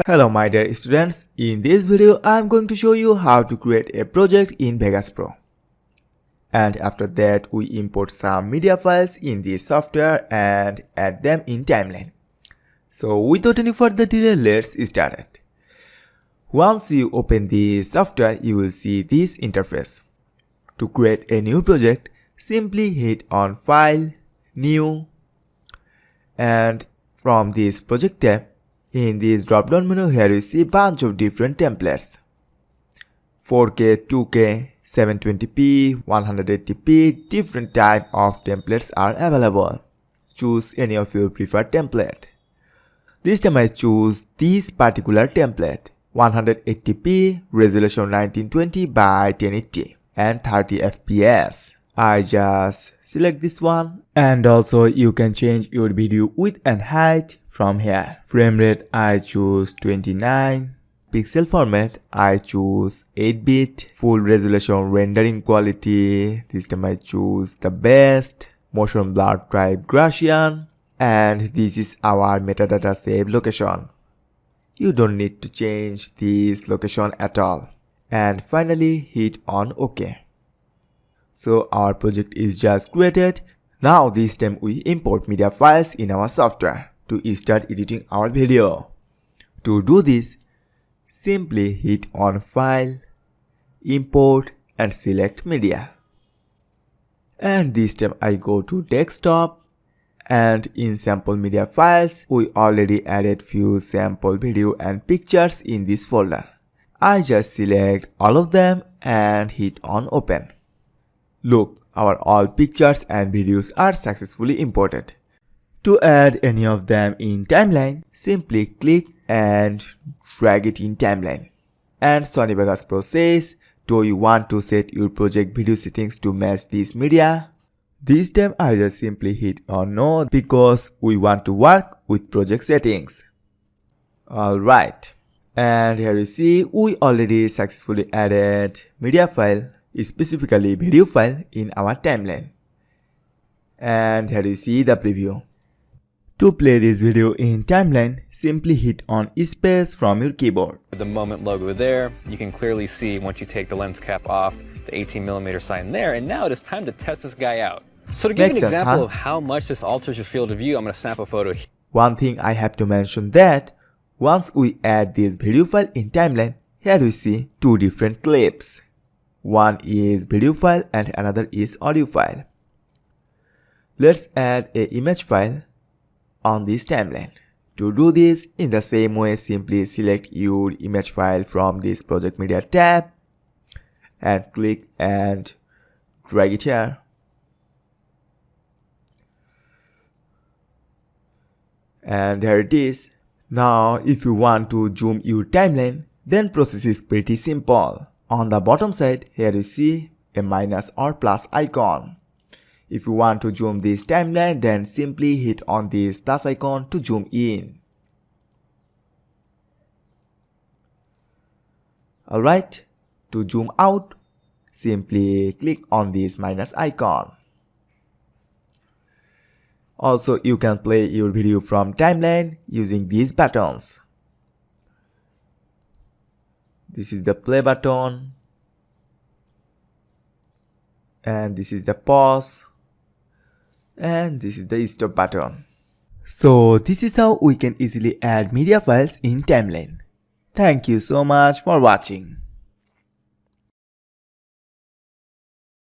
Hello my dear students, in this video I am going to show you how to create a project in Vegas Pro. And after that we import some media files in this software and add them in timeline. So without any further delay, let's start it. Once you open the software, you will see this interface. To create a new project, simply hit on File, New, and from this project tab, in this drop-down menu here you see bunch of different templates. 4K, 2K, 720p, 180p, different type of templates are available. Choose any of your preferred template. This time I choose this particular template, 180p, resolution 1920 by 1080 and 30 fps. I just select this one, and also you can change your video width and height from here. Frame rate I choose 29. Pixel format I choose 8-bit. Full resolution rendering quality, this time I choose the best. Motion blur type Gaussian. And this is our metadata save location. You don't need to change this location at all. And finally hit on OK. So our project is just created. Now this time we import media files in our software to start editing our video. To do this, simply hit on File, Import and select Media. And this time I go to Desktop, and in sample media files, we already added few sample video and pictures in this folder. I just select all of them and hit on Open. Look, our all pictures and videos are successfully imported. To add any of them in timeline, simply click and drag it in timeline. And Sony Vegas Pro says, do you want to set your project video settings to match this media? This time I just simply hit on no because we want to work with project settings. Alright, and here you see we already successfully added media file, specifically video file, in our timeline. And here you see the preview. To play this video in timeline, simply hit on space from your keyboard. The Moment logo there, you can clearly see once you take the lens cap off, the 18mm sign there, and now it is time to test this guy out. So to give you an example of how much this alters your field of view, I'm going to snap a photo here. One thing I have to mention that once we add this video file in timeline, here we see two different clips. One is video file and another is audio file. Let's add an image file on this timeline. To do this, in the same way, simply select your image file from this project media tab and click and drag it here. And here it is. Now if you want to zoom your timeline, then process is pretty simple. On the bottom side, here you see a minus or plus icon. If you want to zoom this timeline, then simply hit on this plus icon to zoom in. Alright, to zoom out, simply click on this minus icon. Also, you can play your video from timeline using these buttons. This is the play button, and this is the pause, and this is the stop button. So this is how we can easily add media files in timeline. Thank you so much for watching.